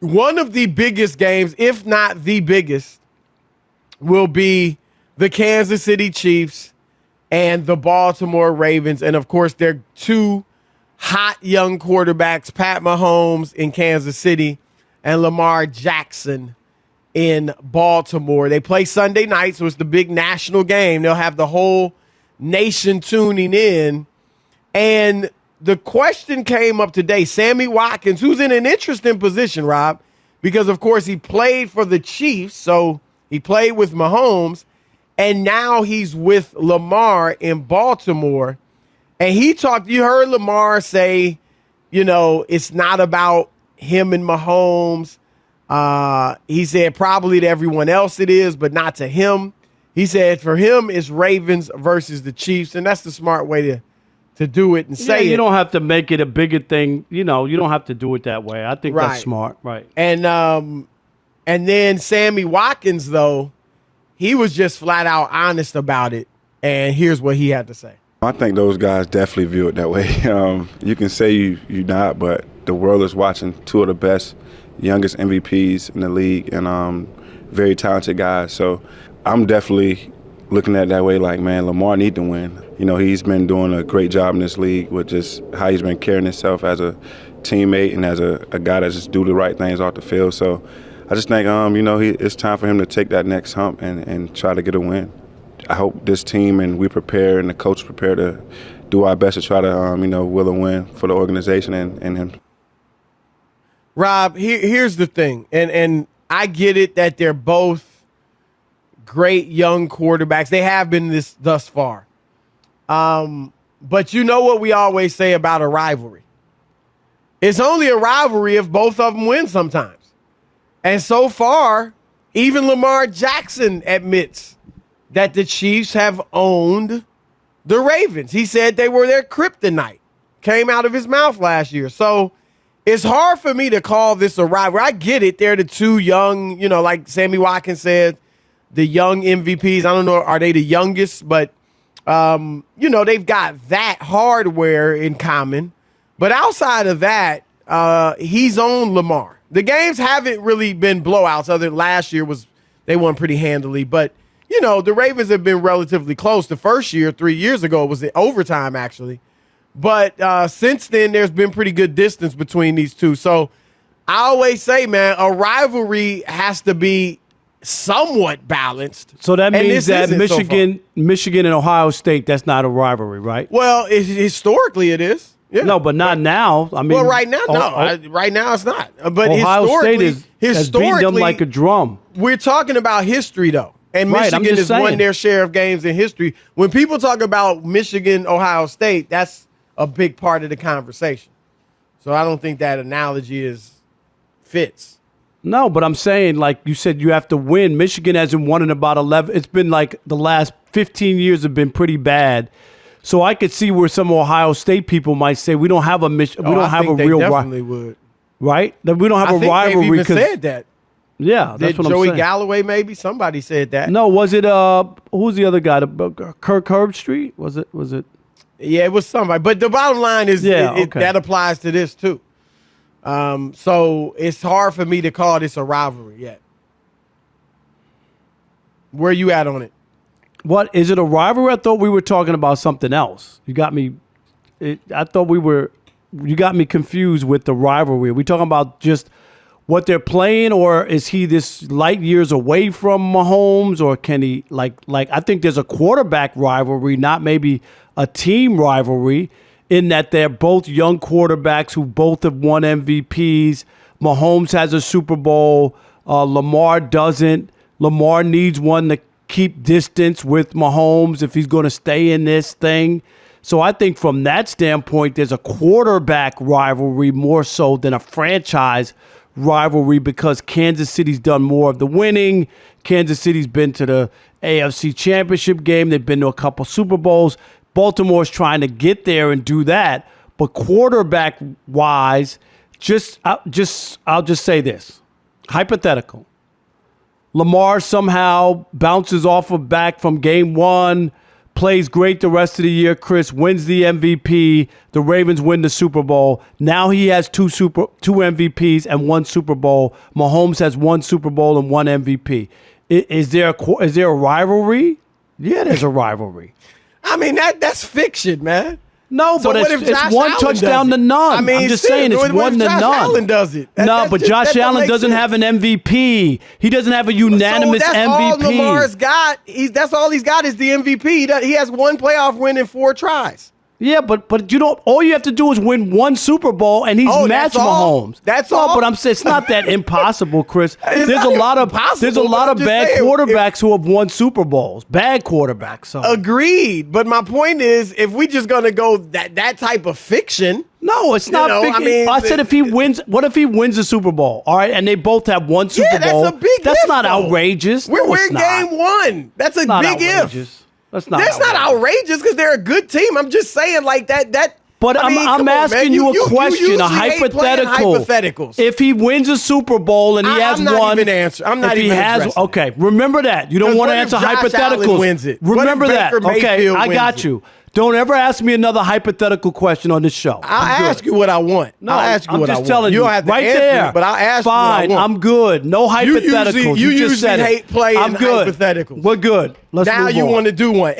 one of the biggest games, if not the biggest, will be the Kansas City Chiefs and the Baltimore Ravens. And, of course, they're two hot young quarterbacks, Pat Mahomes in Kansas City and Lamar Jackson in Baltimore. They play Sunday night, so it's the big national game. They'll have the whole nation tuning in. And the question came up today, Sammy Watkins, who's in an interesting position, Rob, because, of course, he played for the Chiefs, so he played with Mahomes, and now he's with Lamar in Baltimore. And he talked, you heard Lamar say, it's not about him and Mahomes. He said probably to everyone else it is, but not to him. He said for him it's Ravens versus the Chiefs, and that's the smart way to do it and say it. You don't have to make it a bigger thing. You don't have to do it that way. I think that's smart. Right. And then Sammy Watkins, though, he was just flat out honest about it. And here's what he had to say. I think those guys definitely view it that way. You can say you're not, but the world is watching two of the best, youngest MVPs in the league and very talented guys. So I'm definitely looking at it that way like, man, Lamar need to win. He's been doing a great job in this league with just how he's been carrying himself as a teammate and as a guy that just do the right things off the field. So I just think, it's time for him to take that next hump and try to get a win. I hope this team and we prepare and the coach prepare to do our best to try to, will a win for the organization and him. Rob, here's the thing, and I get it that they're both great young quarterbacks. They have been thus far. But you know what we always say about a rivalry? It's only a rivalry if both of them win sometimes. And so far, even Lamar Jackson admits that the Chiefs have owned the Ravens. He said they were their kryptonite. Came out of his mouth last year. So it's hard for me to call this a rivalry. I get it. They're the two young, like Sammy Watkins said, the young MVPs. I don't know, are they the youngest? But, they've got that hardware in common. But outside of that, he's on Lamar. The games haven't really been blowouts. Other than last year they won pretty handily. But, the Ravens have been relatively close. The first year, 3 years ago, was the overtime, actually. But since then, there's been pretty good distance between these two. So I always say, man, a rivalry has to be somewhat balanced. So that means that Michigan and Ohio State, that's not a rivalry, right? Well, historically it is. Yeah. No, but not now. I mean, right now, no. Right now it's not. But Ohio State has beaten them like a drum. We're talking about history, though. And Michigan has won their share of games in history. When people talk about Michigan, Ohio State, that's a big part of the conversation. So I don't think that analogy fits. No, but I'm saying, like you said, you have to win. Michigan hasn't won in about 11. It's been like the last 15 years have been pretty bad. So I could see where some Ohio State people might say we don't have a real rivalry. Definitely would. Right? That we don't have a rivalry. They've even said that. Yeah, that's what I'm saying. Joey Galloway, maybe somebody said that. No, was it who's the other guy? Kirk Herbstreit? Was it? Yeah, it was somebody. But the bottom line is that applies to this too. So it's hard for me to call this a rivalry yet. Where you at on it? What, is it a rivalry? I thought we were talking about something else. You got me. You got me confused with the rivalry. Are we talking about just what they're playing, or is he this light years away from Mahomes, or can he like I think there's a quarterback rivalry, not maybe a team rivalry, in that they're both young quarterbacks who both have won MVPs. Mahomes has a Super Bowl. Lamar doesn't. Lamar needs one to keep distance with Mahomes if he's going to stay in this thing. So I think from that standpoint, there's a quarterback rivalry more so than a franchise rivalry, because Kansas City's done more of the winning. Kansas City's been to the AFC Championship game. They've been to a couple Super Bowls. Baltimore's trying to get there and do that. But quarterback-wise, I'll just say this. Hypothetical. Lamar somehow bounces back from game one, plays great the rest of the year. Chris wins the MVP. The Ravens win the Super Bowl. Now he has two MVPs and one Super Bowl. Mahomes has one Super Bowl and one MVP. Is there a rivalry? Yeah, there's a rivalry. I mean, that's fiction, man. No, So but what if it's Josh one Allen touchdown does to it? none. I mean, I'm just still, saying it's what if one to Josh none. Allen does it? No, but Josh that don't Allen make doesn't sense. have an MVP. He doesn't have a unanimous so that's MVP. all Lamar's got. That's all he's got is the MVP. He has one playoff win in 4 tries. Yeah, but you don't. All you have to do is win one Super Bowl, and he's Oh, matched that's all? Mahomes. That's No, all? but I'm saying it's not that impossible, Chris. It's There's a not lot of impossible, but I'm just bad saying, quarterbacks who have won Super Bowls. Bad quarterbacks. So. Agreed. But my point is, if we just gonna go that type of fiction, No, it's not. know, I said if he wins, what if he wins the Super Bowl? All right, and they both have one Super that's Bowl. a big That's if, not though. outrageous. we're No, it's in not. game 1. That's a It's not big outrageous. if. That's not. That's not outrageous because they're a good team. I'm just saying like that. But I mean, I'm come on, asking man. you a You question, a usually hate playing hypothetical. hypotheticals. If he wins a Super Bowl and he has I'm not one, even answering. I'm not if he even has, addressing okay, remember that. You don't 'Cause want to what answer if Josh hypotheticals. Allen wins it? What if Remember that. Baker Okay, Mayfield I wins got it? you. Don't ever ask me another hypothetical question on this show. I'll I'm ask good. you what I want. No, I'll ask you I'm what just I want. telling you. You don't have to right answer there. it, but I'll ask Fine, you what I want. I'm good. No hypotheticals. You just usually said it. hate playing I'm good. hypotheticals. We're good. Let's Now move you on. want to do one.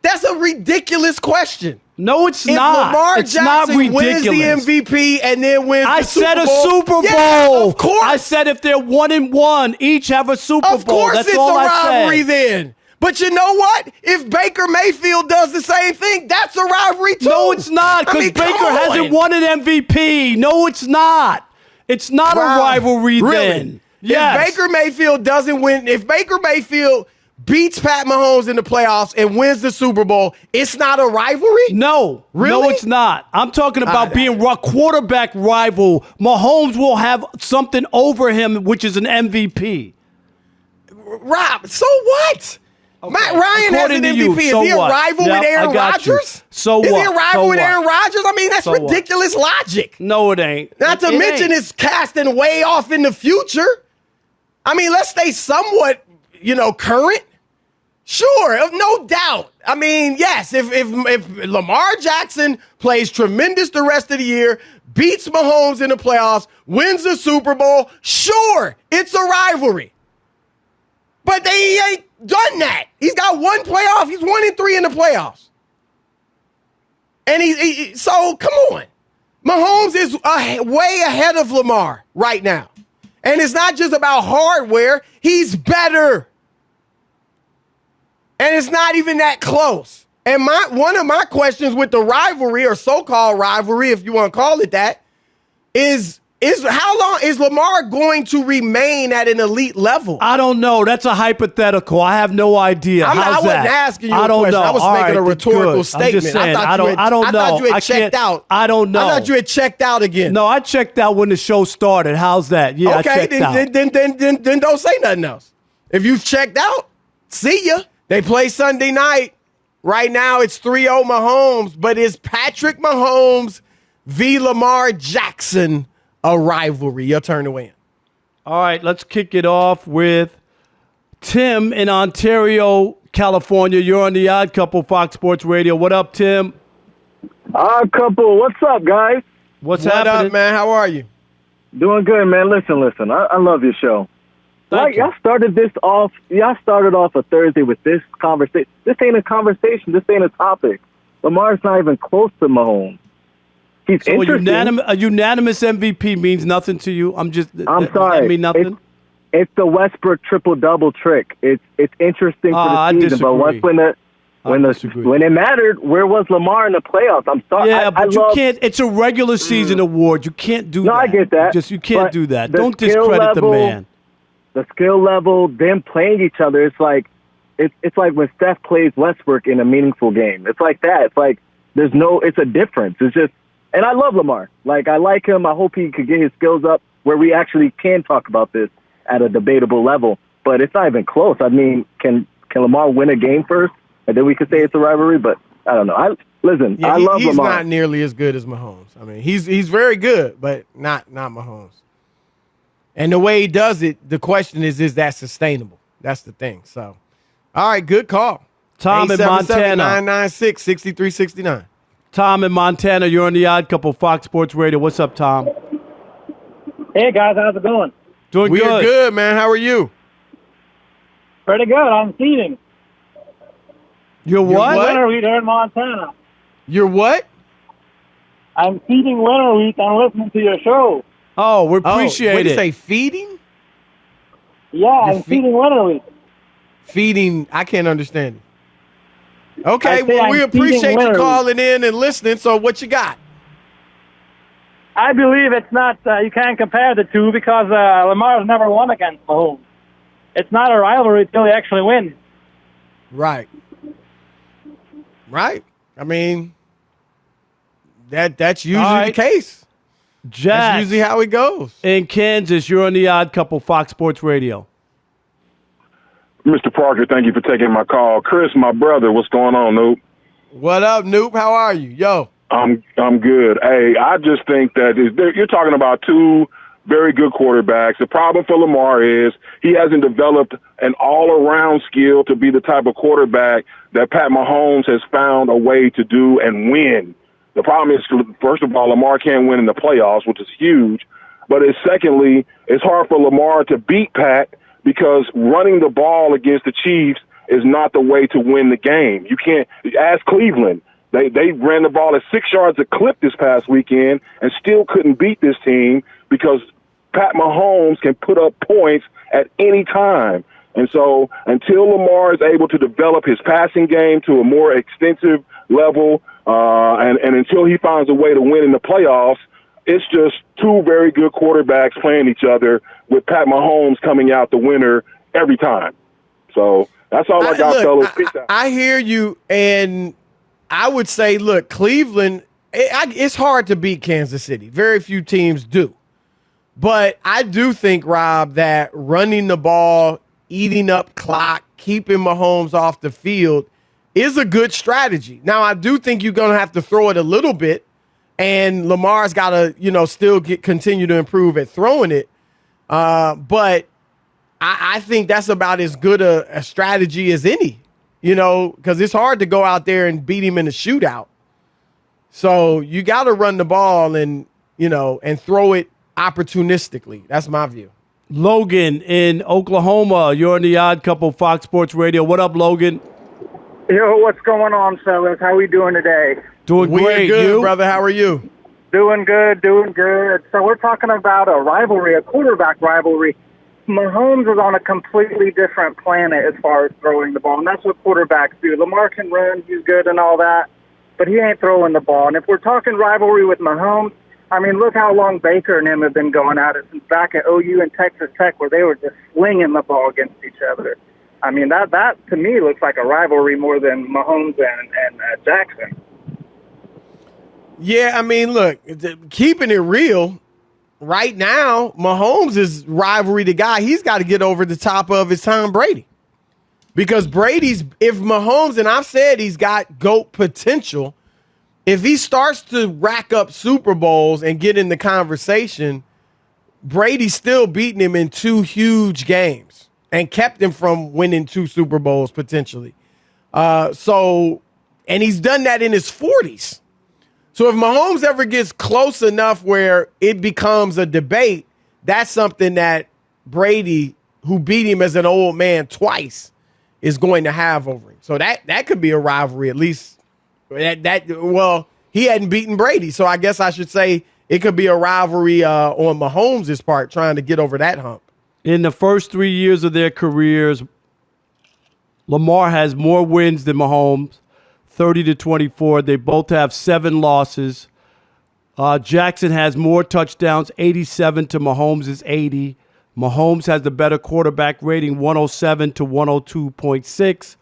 That's a ridiculous question. No, it's If not. Lamar It's Jackson not wins ridiculous. the MVP and then wins I the Super said a Bowl, Super Bowl. Yeah, of course. I said if they're 1-1, each have a Super Of Bowl. course That's it's all a I rivalry said. then. But you know what? If Baker Mayfield does the same thing, that's a rivalry too. No, it's not, I because mean, Baker come on. hasn't won an MVP. No, it's not. It's not a Wow. rivalry Really? then. Yes. If Baker Mayfield doesn't win, if Baker Mayfield beats Pat Mahomes in the playoffs and wins the Super Bowl, it's not a rivalry? No, Really? no, it's not. I'm talking about Ah, being quarterback rival. Mahomes will have something over him, which is an MVP. Rob, so what? Matt Ryan has According an to you, MVP. so Is he a what? rival Yep, with Aaron I got you. Rodgers? So Is what? he a rival So with what? Aaron Rodgers? I mean, that's So what? ridiculous logic. No, it ain't. Not to It mention ain't. it's casting way off in the future. I mean, let's stay somewhat, current. Sure, no doubt. I mean, yes, if Lamar Jackson plays tremendous the rest of the year, beats Mahomes in the playoffs, wins the Super Bowl, sure, it's a rivalry. But he ain't done that. He's got one playoff. He's 1-3 in the playoffs. And so come on. Mahomes is way ahead of Lamar right now. And it's not just about hardware. He's better. And it's not even that close. And one of my questions with the rivalry, or so-called rivalry, if you want to call it that, is how long is Lamar going to remain at an elite level? I don't know. That's a hypothetical. I have no idea. I How's wasn't that? asking you I a don't question. know. I was All making a right, rhetorical good. statement. I'm just saying. I I don't know. thought you I had checked can't- out. I don't know. I thought you had checked out again. No, I checked out when the show started. How's that? Yeah, I Okay, checked out. then don't say nothing else. If you've checked out, see ya. They play Sunday night. Right now it's 3-0 Mahomes, but is Patrick Mahomes v. Lamar Jackson a rivalry? Your turn to win. All right, let's kick it off with Tim in Ontario, California. You're on the Odd Couple, Fox Sports Radio. What up, Tim? Odd Couple, what's up, guys? What's What happening? up, man? How are you? Doing good, man. Listen. I love your show. Thank you. Y'all started off a Thursday with this conversation. This ain't a conversation. This ain't a topic. Lamar's not even close to Mahomes. He's So interesting. a unanimous MVP means nothing to you? I'm That sorry. mean nothing? It's the Westbrook triple-double trick. It's interesting for I the season, but once disagree. when it mattered, where was Lamar in the playoffs? I'm sorry. Yeah, but you love, can't. It's a regular season award. You can't do that. No, I get that. You can't But do that. the Don't skill discredit the level- man. the skill level, them playing each other. It's like when Steph plays Westbrook in a meaningful game. It's like that. It's like it's a difference. It's just, and I love Lamar. Like, I like him. I hope he could get his skills up where we actually can talk about this at a debatable level. But it's not even close. I mean, can Lamar win a game first, and then we could say it's a rivalry? But I don't know. I love he's Lamar. not nearly as good as Mahomes. I mean, he's very good, but not Mahomes. And the way he does it, the question is that sustainable? That's the thing. So, all right, good call. Tom in Montana. 877-996-6369. Tom in Montana, you're on the Odd Couple, Fox Sports Radio. What's up, Tom? Hey, guys, how's it going? Doing We good. are good, man. How are you? Pretty good. I'm feeding. You're what? what? Winter wheat here in Montana. You're what? I'm feeding winter wheat and listening to your show. Oh, we What appreciate did you it. say, feeding? Yeah, I'm feeding winter wheat. Feeding, I can't understand it. Okay, I say well, we I'm feeding appreciate you winter wheat. calling in and listening. So what you got? I believe it's not, you can't compare the two because Lamar's never won against Mahomes. It's not a rivalry until he actually wins. Right. Right. I mean, that's usually All the right. case. That's Jack usually how it goes. in Kansas, you're on the Odd Couple, Fox Sports Radio. Mr. Parker, thank you for taking my call. Chris, my brother, what's going on, Nope? What up, Noop? How are you? Yo. I'm good. Hey, I just think that you're talking about two very good quarterbacks. The problem for Lamar is he hasn't developed an all-around skill to be the type of quarterback that Pat Mahomes has found a way to do and win. The problem is, first of all, Lamar can't win in the playoffs, which is huge. But secondly, it's hard for Lamar to beat Pat because running the ball against the Chiefs is not the way to win the game. You can't ask Cleveland. They ran the ball at 6 yards a clip this past weekend and still couldn't beat this team because Pat Mahomes can put up points at any time. And so until Lamar is able to develop his passing game to a more extensive level and until he finds a way to win in the playoffs, it's just two very good quarterbacks playing each other with Pat Mahomes coming out the winner every time. So that's all I got, fellas. Peace out. I hear you, and I would say, look, Cleveland, it's hard to beat Kansas City. Very few teams do. But I do think, Rob, that running the ball, eating up clock, keeping Mahomes off the field is a good strategy. Now, I do think you're going to have to throw it a little bit, and Lamar's got to, still continue to improve at throwing it. But I think that's about as good a strategy as any, because it's hard to go out there and beat him in a shootout. So you got to run the ball and throw it opportunistically. That's my view. Logan in Oklahoma, you're on the Odd Couple, Fox Sports Radio. What up, Logan? Yo, what's going on, fellas? How we doing today? Doing We're great. good, You? brother. How are you? Doing good. So we're talking about a rivalry, a quarterback rivalry. Mahomes is on a completely different planet as far as throwing the ball, and that's what quarterbacks do. Lamar can run, he's good and all that, but he ain't throwing the ball. And if we're talking rivalry with Mahomes, I mean, look how long Baker and him have been going at it since back at OU and Texas Tech, where they were just slinging the ball against each other. I mean, that to me looks like a rivalry more than Mahomes and Jackson. Yeah, I mean, look, keeping it real, right now, Mahomes is rivalry the guy. He's got to get over the top of his Tom Brady. Because if Mahomes, and I've said he's got GOAT potential, if he starts to rack up Super Bowls and get in the conversation, Brady's still beating him in 2 huge games and kept him from winning 2 Super Bowls potentially. And he's done that in his 40s. So if Mahomes ever gets close enough where it becomes a debate, that's something that Brady, who beat him as an old man twice, is going to have over him. So that could be a rivalry, at least. Well, he hadn't beaten Brady, so I guess I should say it could be a rivalry on Mahomes' part, trying to get over that hump. In the first 3 years of their careers, Lamar has more wins than Mahomes, 30-24. They both have 7 losses. Jackson has more touchdowns, 87 to Mahomes' 80. Mahomes has the better quarterback rating, 107 to 102.6.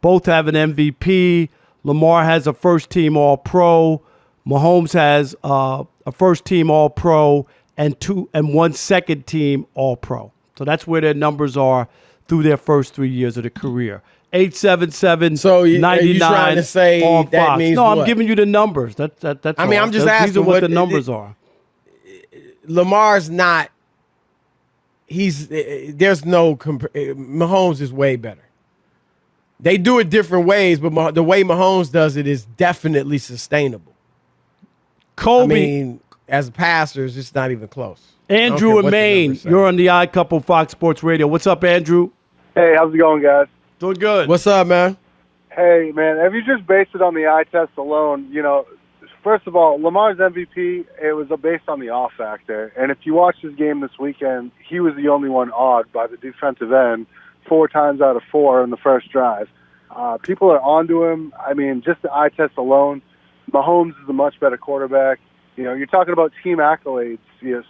Both have an MVP. Lamar has a first-team All-Pro. Mahomes has a first-team All-Pro and 1 second-team All-Pro. So that's where their numbers are through their first 3 years of their career. 877 So are you 99 trying to say on that Fox. means No, I'm what? giving you the numbers. That's I mean, all. I'm just These asking are what the numbers are. Lamar's not. There's no Mahomes is way better. They do it different ways, but the way Mahomes does it is definitely sustainable. Kobe. I mean, as pastors, it's not even close. Andrew in Maine, you're on the Odd Couple Fox Sports Radio. What's up, Andrew? Hey, how's it going, guys? Doing good. What's up, man? Hey, man, if you just base it on the eye test alone, first of all, Lamar's MVP, it was based on the off factor. And if you watch his game this weekend, he was the only one awed by the defensive end 4 times out of 4 in the first drive. People are onto him. I mean, just the eye test alone, Mahomes is a much better quarterback. You're talking about team accolades,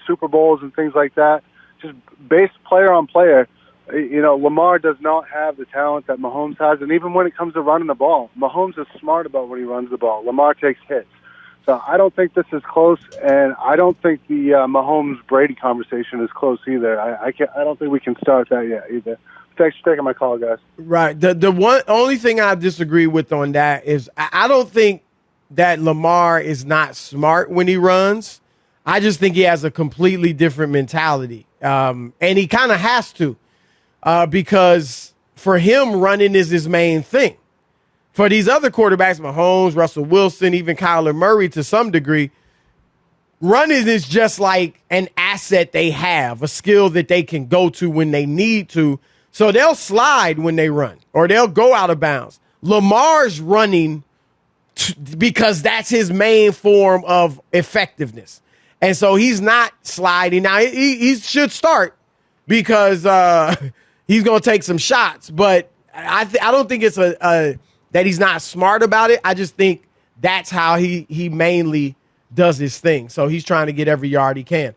Super Bowls and things like that. Just based player on player, Lamar does not have the talent that Mahomes has. And even when it comes to running the ball, Mahomes is smart about when he runs the ball. Lamar takes hits. So I don't think this is close, and I don't think the Mahomes-Brady conversation is close either. I don't think we can start that yet either. Thanks for taking my call, guys. Right. The only thing I disagree with on that is I don't think that Lamar is not smart when he runs. I just think he has a completely different mentality. And he kind of has to because for him, running is his main thing. For these other quarterbacks, Mahomes, Russell Wilson, even Kyler Murray to some degree, running is just like an asset they have, a skill that they can go to when they need to. So they'll slide when they run or they'll go out of bounds. Lamar's running because that's his main form of effectiveness. And so he's not sliding. Now, he should start because he's going to take some shots. But I don't think it's that he's not smart about it. I just think that's how he mainly does his thing. So he's trying to get every yard he can.